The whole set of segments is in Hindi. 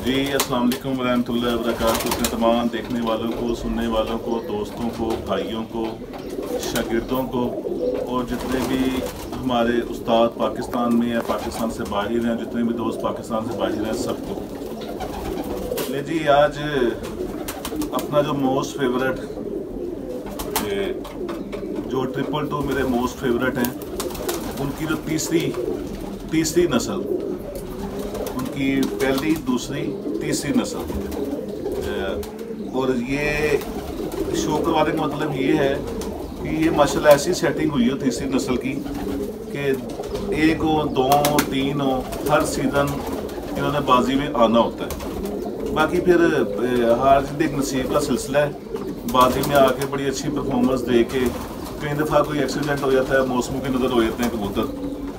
जी अस्सलाम वालेकुम रहमतुल्लाहि व बरकातहू। अपने तमाम देखने वालों को, सुनने वालों को, दोस्तों को, भाइयों को, शागिर्दों को और जितने भी हमारे उस्ताद पाकिस्तान में या पाकिस्तान से बाहर हैं, जितने भी दोस्त पाकिस्तान से बाहर हैं, सबको ले जी। आज अपना जो मोस्ट फेवरेट जो 222 मेरे मोस्ट फेवरेट हैं, उनकी जो तीसरी नस्ल, उनकी पहली, दूसरी, तीसरी नस्ल, और ये शो करवाने का मतलब ये है कि ये माशाल्लाह ऐसी सेटिंग हुई हो तीसरी नस्ल की कि एक हो, दो हो, तीन हो, हर सीज़न इन्होंने बाजी में आना होता है। बाकी फिर हार जीत एक नसीब का सिलसिला है। बाजी में आके बड़ी अच्छी परफॉर्मेंस दे के कई दफ़ा कोई एक्सीडेंट हो जाता है, मौसम की नज़र हो जाते हैं कबूतर,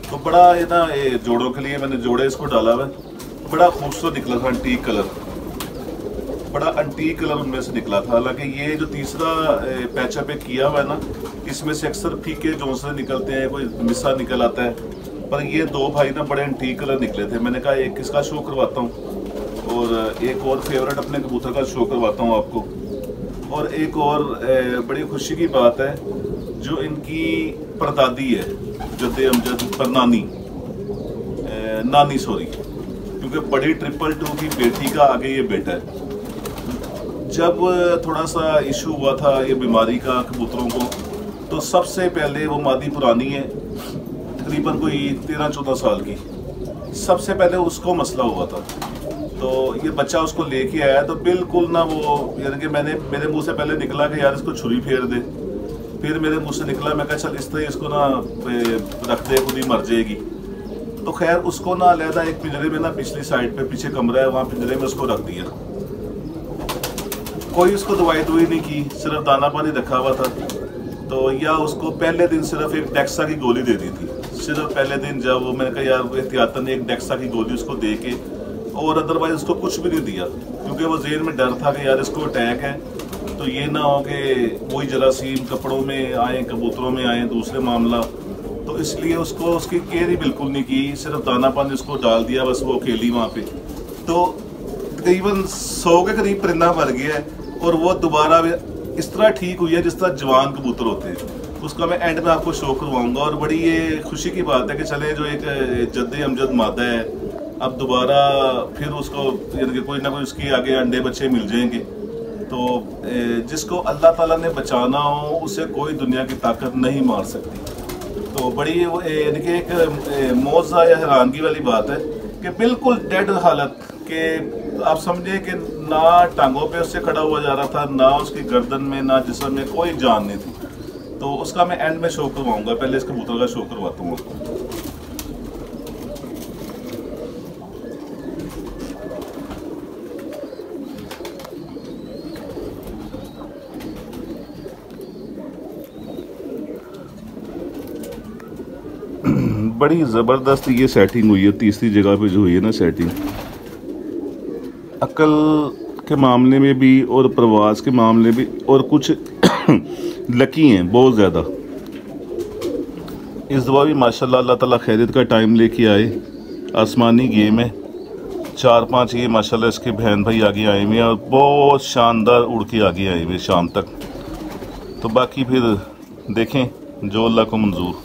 तो बड़ा ये ना ये जोड़ों के लिए मैंने जोड़े इसको डाला हुआ है। बड़ा खूबसूरत निकला था, अंटीक कलर, बड़ा अंटीक कलर उनमें से निकला था। हालांकि ये जो तीसरा पैचअप किया हुआ है ना, इसमें से अक्सर फीके जोंसले निकलते हैं, कोई मिसा निकल आता है, पर ये दो भाई ना बड़े अंटीक कलर निकले थे। मैंने कहा एक इसका शो करवाता हूँ और एक और फेवरेट अपने कबूतर का शो करवाता हूँ आपको। और एक और बड़ी खुशी की बात है, जो इनकी परदादी है जद्दे अमजद पर नानी सॉरी, क्योंकि बड़ी 222 की बेटी का आगे ये बेटा है। जब थोड़ा सा इशू हुआ था ये बीमारी का कबूतरों को, तो सबसे पहले वो मादी पुरानी है, तकरीबन कोई 13-14 साल की, सबसे पहले उसको मसला हुआ था। तो ये बच्चा उसको लेके आया तो बिल्कुल ना वो, यानी कि मेरे मुंह से पहले निकला कि यार इसको छुरी फेर दे, फिर मेरे मुंह से निकला मैं कहा चल इस तरह इसको ना रख दे, खुद ही मर जाएगी। तो खैर उसको ना अलहदा एक पिंजरे में ना पिछली साइड पे पीछे कमरा है, वहाँ पिंजरे में उसको रख दिया। कोई उसको दवाई नहीं की, सिर्फ दाना पानी रखा हुआ था। तो या उसको पहले दिन सिर्फ एक डेक्सा की गोली दे दी थी, सिर्फ पहले दिन जब वो, मैंने कहा यार एहतियातन एक डेक्सा की गोली उसको दे के, और अदरवाइज उसको कुछ भी नहीं दिया, क्योंकि वो जेहन में डर था कि यार इसको अटैक है, तो ये ना हो कि वही जरासीम कपड़ों में आए, कबूतरों में आए, दूसरे मामला। तो इसलिए उसको उसकी केयर ही बिल्कुल नहीं की, सिर्फ दाना पानी उसको डाल दिया, बस वो अकेली वहाँ पे। तो तकरीबन 100 के करीब परिंदा मर गया है, और वो दोबारा इस तरह ठीक हुई है जिस तरह जवान कबूतर होते हैं। उसका मैं एंड में आपको शो करवाऊंगा। और बड़ी ये खुशी की बात है कि चले जो एक जद्दे अमजद मादा है, अब दोबारा फिर उसको यानी कि कोई ना कोई उसकी आगे अंडे बच्चे मिल जाएंगे। तो जिसको अल्लाह ताला ने बचाना हो, उसे कोई दुनिया की ताकत नहीं मार सकती। तो बड़ी यानी कि एक मौजा या हैरानगी वाली बात है कि बिल्कुल डेड हालत के, आप समझे कि ना टांगों पे उससे खड़ा हुआ जा रहा था, ना उसकी गर्दन में, ना जिस्म में कोई जान नहीं थी। तो उसका मैं एंड में शो करवाऊंगा, पहले इस कबूतर का शो करवाता हूँ आपको। बड़ी ज़बरदस्त ये सेटिंग हुई है तीसरी जगह पे जो हुई है ना सेटिंग, अकल के मामले में भी और प्रवास के मामले भी, और कुछ लकी हैं बहुत ज़्यादा। इस दफ़ा भी माशाल्लाह अल्लाह ताला खैरियत का टाइम लेके आए। आसमानी गेम है, 4-5 ये माशाल्लाह इसके बहन भाई आगे आए हुए हैं, और बहुत शानदार उड़ के आगे आए हुए शाम तक। तो बाकी फिर देखें जो अल्लाह को मंजूर।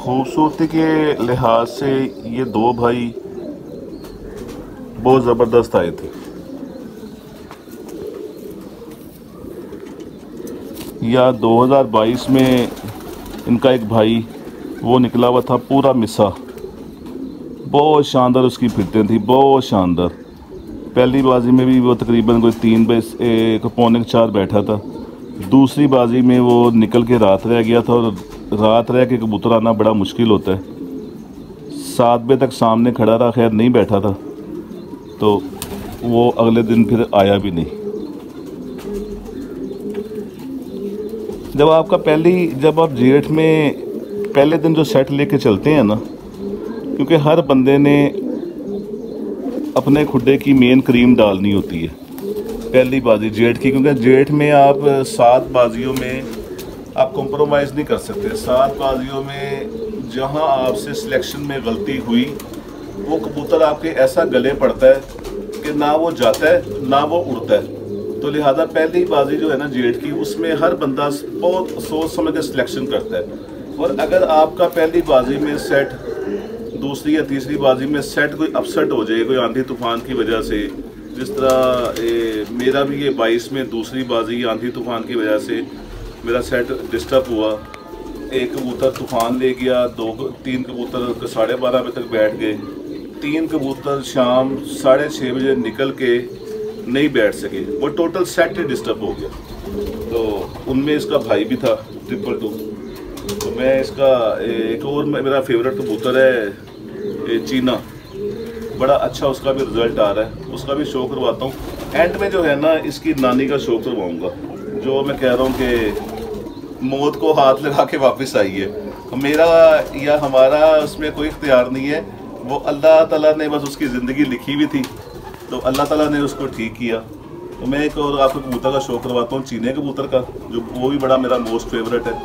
खूबसूरती के लिहाज से ये दो भाई बहुत ज़बरदस्त आए थे। या 2022 में इनका एक भाई वो निकला हुआ था पूरा मिसा, बहुत शानदार उसकी फिरतें थी, बहुत शानदार। पहली बाजी में भी वो तकरीबन कोई 3-4 बैठा था। दूसरी बाजी में वो निकल के रात रह गया था, और रात रह के कबूतर आना बड़ा मुश्किल होता है। 7 बजे तक सामने खड़ा रहा, खैर नहीं बैठा था, तो वो अगले दिन फिर आया भी नहीं। जब आप जेठ में पहले दिन जो सेट लेके चलते हैं ना, क्योंकि हर बंदे ने अपने खुड्डे की मेन क्रीम डालनी होती है, पहली बाजी जेठ की, क्योंकि जेठ में आप 7 बाजियों में आप कॉम्प्रोमाइज़ नहीं कर सकते। 7 बाजियों में जहां आपसे सिलेक्शन में गलती हुई वो कबूतर आपके ऐसा गले पड़ता है कि ना वो जाता है ना वो उड़ता है। तो लिहाजा पहली बाजी जो है ना जेठ की, उसमें हर बंदा बहुत सोच समझ के सिलेक्शन करता है। और अगर आपका पहली बाजी में सेट, दूसरी या तीसरी बाजी में सेट कोई अपसेट हो जाए, कोई आंधी तूफान की वजह से, जिस तरह मेरा भी ये 22 में दूसरी बाजी आंधी तूफान की वजह से मेरा सेट डिस्टर्ब हुआ। एक कबूतर तूफान ले गया, 3 कबूतर 12:30 बजे तक बैठ गए, 3 कबूतर शाम 6:30 बजे निकल के नहीं बैठ सके, वो टोटल सेट ही डिस्टर्ब हो गया। तो उनमें इसका भाई भी था 222। तो मैं इसका एक और मेरा फेवरेट कबूतर है चीना, बड़ा अच्छा उसका भी रिजल्ट आ रहा है, उसका भी शो करवाता हूँ। एंड में जो है ना इसकी नानी का शो करवाऊँगा, जो मैं कह रहा हूँ कि मौत को हाथ लगा के वापस आई है। मेरा या हमारा उसमें कोई इख्तियार नहीं है, वो अल्लाह ताला ने बस उसकी ज़िंदगी लिखी हुई थी, तो अल्लाह ताला ने उसको ठीक किया। तो मैं एक और आपको कबूतर का शो करवाता हूँ, चीने कबूतर का, जो वो भी बड़ा मेरा मोस्ट फेवरेट है।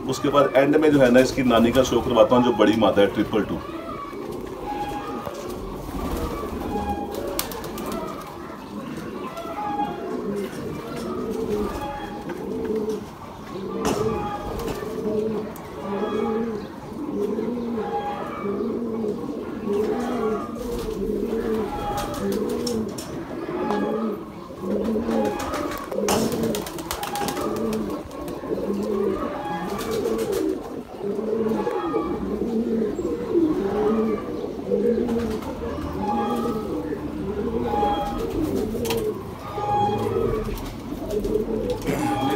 उसके बाद एंड में जो है ना इसकी नानी का शो करवाता हूँ, जो बड़ी मादा है 222।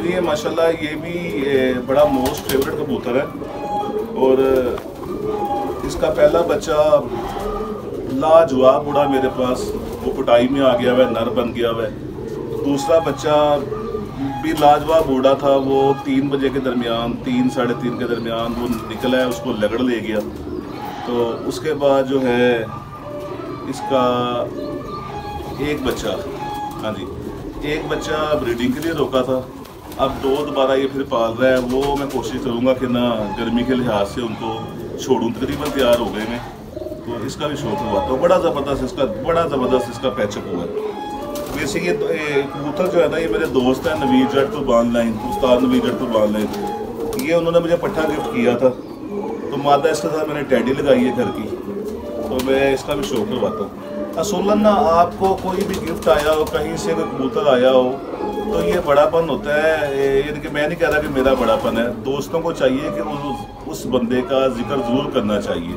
ये माशाल्लाह ये भी बड़ा मोस्ट फेवरेट कबूतर है। और इसका पहला बच्चा लाजवाब उड़ा मेरे पास, वो कुटाई में आ गया हुआ है, नर बन गया हुआ है। दूसरा बच्चा भी लाजवाब उड़ा था, वो 3 बजे के दरमियान, 3 साढ़े 3 के दरमियान वो निकला है, उसको लगड़ ले गया। तो उसके बाद जो है इसका एक बच्चा, हाँ जी, एक बच्चा ब्रीडिंग के लिए रोका था, अब 2 दोबारा ये फिर पाल रहा है। वो मैं कोशिश करूँगा कि ना गर्मी के लिहाज से उनको छोड़ूँ, तकरीबन तैयार हो गए मैं, तो इसका भी शौक करवाता हूँ। बड़ा ज़बरदस्त इसका पैचअप हुआ है। वैसे ये कबूतर जो है ना, ये मेरे दोस्त हैं नवीद जट कुर्बान लाइन, उस्ताद नवीद जट कुर्बान लाइन, ये उन्होंने मुझे पट्ठा गिफ्ट किया था। तो मादा इसके साथ मैंने टैडी लगाई है घर की, तो मैं इसका भी शौक करवाता हूँ। असूलन ना आपको कोई भी गिफ्ट आया हो, कहीं से कोई कबूतर आया हो, तो ये बड़ापन होता है। यानी कि मैं नहीं कह रहा कि मेरा बड़ापन है, दोस्तों को चाहिए कि उस बंदे का जिक्र ज़रूर करना चाहिए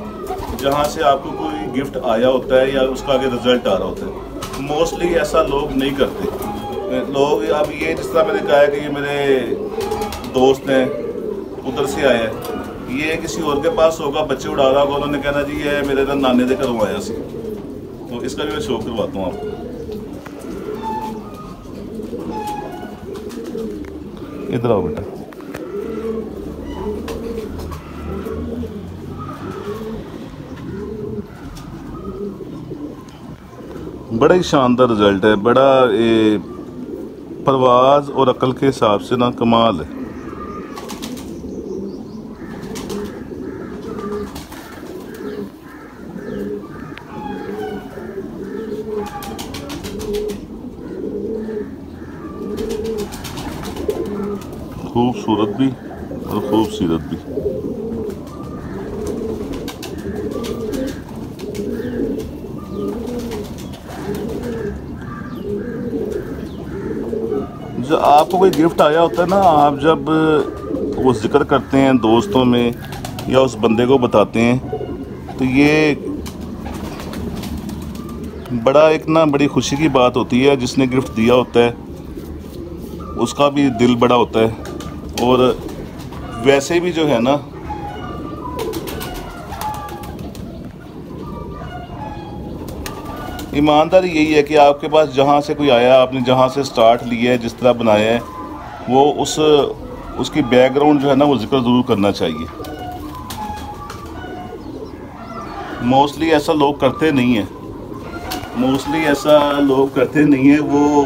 जहाँ से आपको कोई गिफ्ट आया होता है या उसका आगे रिजल्ट आ रहा होता है। मोस्टली ऐसा लोग नहीं करते लोग। अब ये जिस तरह मैंने कहा है कि ये मेरे दोस्त हैं, उधर से आए हैं, ये किसी और के पास होगा, बच्चे उड़ा रहा होगा, उन्होंने कहना जी ये मेरे नाने दे घरों आया सी। तो इसका भी मैं शौक करवाता हूँ आपको। इधर आओ बेटा। बड़ा ही शानदार रिजल्ट है, बड़ा परवाज और अकल के हिसाब से ना कमाल है। खूबसूरत भी और खूबसूरत भी। जो आपको कोई गिफ्ट आया होता है ना, आप जब वो जिक्र करते हैं दोस्तों में या उस बंदे को बताते हैं, तो ये बड़ी खुशी की बात होती है। जिसने गिफ्ट दिया होता है उसका भी दिल बड़ा होता है। और वैसे भी जो है ना, ईमानदारी यही है कि आपके पास जहाँ से कोई आया, आपने जहाँ से स्टार्ट लिया है, जिस तरह बनाया है, वो उसकी बैकग्राउंड जो है ना वो जिक्र ज़रूर करना चाहिए। मोस्टली ऐसा लोग करते नहीं हैं, वो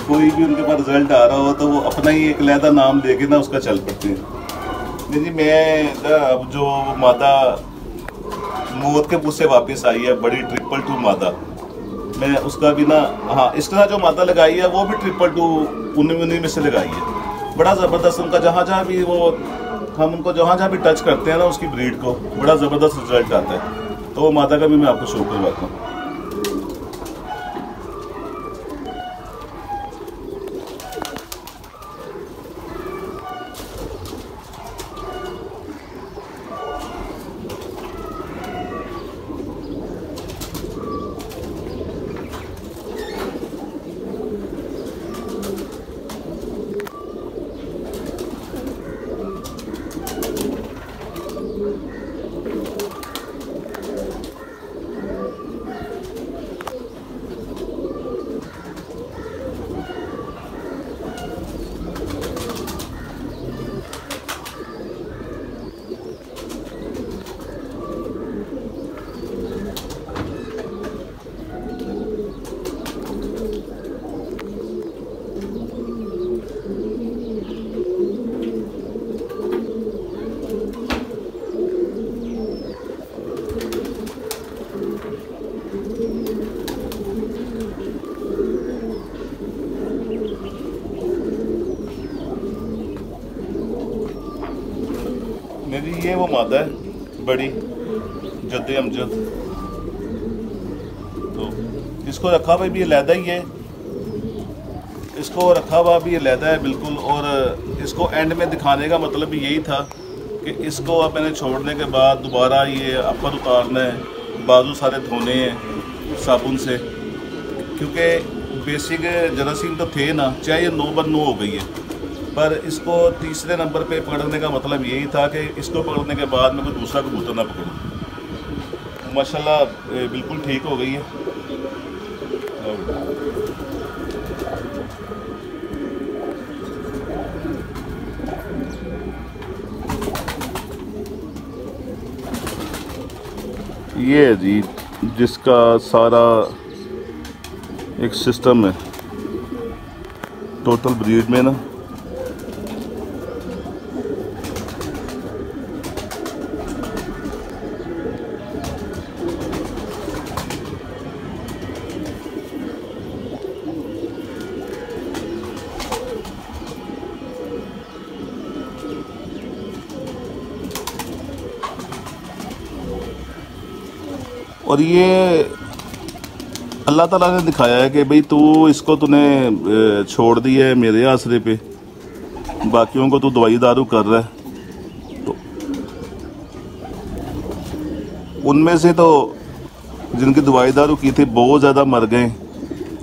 कोई भी उनके पास रिजल्ट आ रहा हो तो वो अपना ही एक अलहदा नाम लेके ना उसका चल पड़ते हैं। नहीं जी, मैं अब जो मादा मौत के मुँह से वापस आई है, बड़ी 222 मादा, मैं उसका भी ना, हाँ इस तरह जो मादा लगाई है वो भी 222 उन्हीं में से लगाई है। बड़ा ज़बरदस्त उनका जहाँ भी वो, हम उनको जहाँ भी टच करते हैं ना उसकी ब्रीड को, बड़ा ज़बरदस्त रिजल्ट आता है। तो वो मादा का भी मैं आपको शो करवाता हूँ। मेरी ये वो मादा है बड़ी जद्दे अमजद, तो इसको रखा हुआ भी अलहदा ही है, इसको रखा हुआ भी अलहदा है बिल्कुल। और इसको एंड में दिखाने का मतलब भी यही था कि इसको अब मैंने छोड़ने के बाद दोबारा ये अपर उतारना है, बाजू सारे धोने हैं साबुन से, क्योंकि बेसिक जरासीम तो थे ना, चाहे ये 9/9 हो गई है, पर इसको तीसरे नंबर पे पकड़ने का मतलब यही था कि इसको पकड़ने के बाद मैं कोई दूसरा कबूतर ना पकड़ूँ। माशाल्लाह बिल्कुल ठीक हो गई है। ये है जी जिसका सारा एक सिस्टम है टोटल ब्रीड में ना। और ये अल्लाह ताला ने दिखाया है कि भाई तू इसको तूने छोड़ दिया है मेरे आसरे पे, बाकियों को तू दवाई दारू कर रहा है। तो उनमें से तो जिनकी दवाई दारू की थी बहुत ज़्यादा मर गए,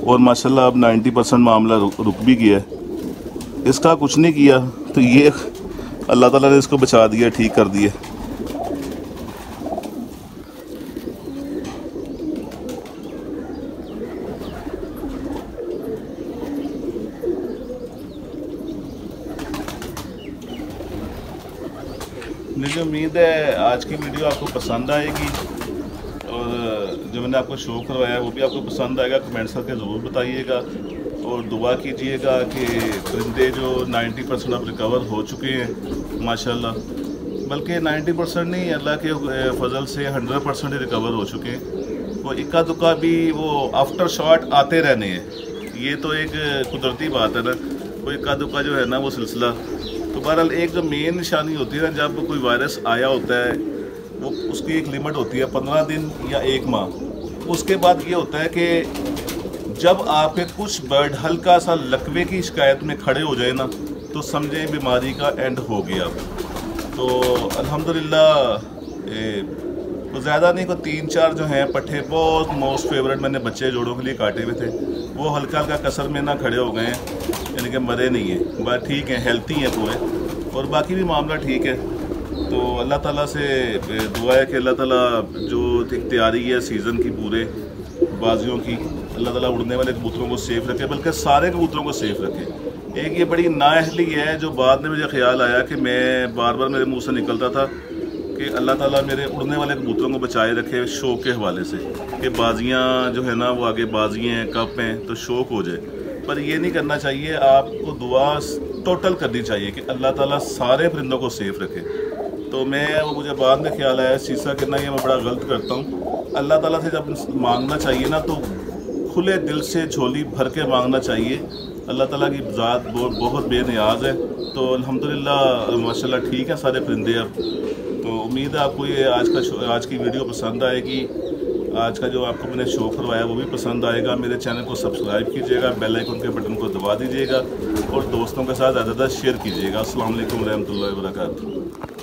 और माशाल्लाह अब 90% मामला रुक भी गया है। इसका कुछ नहीं किया तो ये अल्लाह ताला ने इसको बचा दिया, ठीक कर दिया। मुझे उम्मीद है आज की वीडियो आपको पसंद आएगी, और जो मैंने आपको शो करवाया वो भी आपको पसंद आएगा। कमेंट्स करके ज़रूर बताइएगा, और दुआ कीजिएगा कि परिंदे जो 90% अब रिकवर हो चुके हैं माशाल्लाह, बल्कि 90% नहीं, अल्लाह के फजल से 100% ही रिकवर हो चुके हैं। वो इक्का दुक्का भी वो आफ्टर शॉट आते रहने हैं, ये तो एक कुदरती बात है ना, कोई इक्का दुक्का जो है ना वो सिलसिला। तो बहरहाल एक जो मेन निशानी होती है ना, जब कोई वायरस आया होता है वो उसकी एक लिमिट होती है 15 दिन या 1 माह। उसके बाद ये होता है कि जब आपके कुछ बर्ड हल्का सा लकवे की शिकायत में खड़े हो जाए ना, तो समझें बीमारी का एंड हो गया। तो अल्हम्दुलिल्लाह तो ज़्यादा नहीं, को 3-4 जो हैं पट्ठे बहुत मोस्ट फेवरेट मैंने बच्चे जोड़ों के लिए काटे हुए थे, वो हल्का हल्का कसर में ना खड़े हो गए हैं, यानी कि मरे नहीं हैं, बस ठीक हैं, हेल्थी हैं पूरे, और बाकी भी मामला ठीक है। तो अल्लाह ताला से दुआ है कि अल्लाह ताला जो तैयारी है सीज़न की पूरे बाजियों की, अल्लाह ताला उड़ने वाले कबूतरों को सेफ़ रखे, बल्कि सारे कबूतरों को सेफ़ रखे। एक ये बड़ी नाअहली है जो बाद में मुझे ख्याल आया कि मैं बार बार मेरे मुंह से निकलता था कि अल्लाह ताला मेरे उड़ने वाले कबूतरों को बचाए रखे शौक़ के हवाले से, कि बाजियाँ जो है ना वो आगे बाजियाँ हैं, कप हैं, तो शौक़ हो जाए। पर ये नहीं करना चाहिए, आपको दुआ टोटल करनी चाहिए कि अल्लाह ताला सारे परिंदों को सेफ रखे। तो वो मुझे बाद में ख्याल आया शीशा करना ये मैं बड़ा गलत करता हूँ। अल्लाह ताला से जब मांगना चाहिए ना तो खुले दिल से झोली भर के मांगना चाहिए। अल्लाह ताला की ज़ात बहुत बेनियाज है। तो अल्हम्दुलिल्लाह माशाल्लाह ठीक है सारे परिंदे अब। तो उम्मीद है आपको ये आज की वीडियो पसंद आएगी। आज का जो आपको मैंने शो करवाया वो भी पसंद आएगा। मेरे चैनल को सब्सक्राइब कीजिएगा, बेल आइकन के बटन को दबा दीजिएगा और दोस्तों के साथ ज़्यादा शेयर कीजिएगा। अस्सलाम वालेकुम रहमतुल्लाहि व बरकातुहू।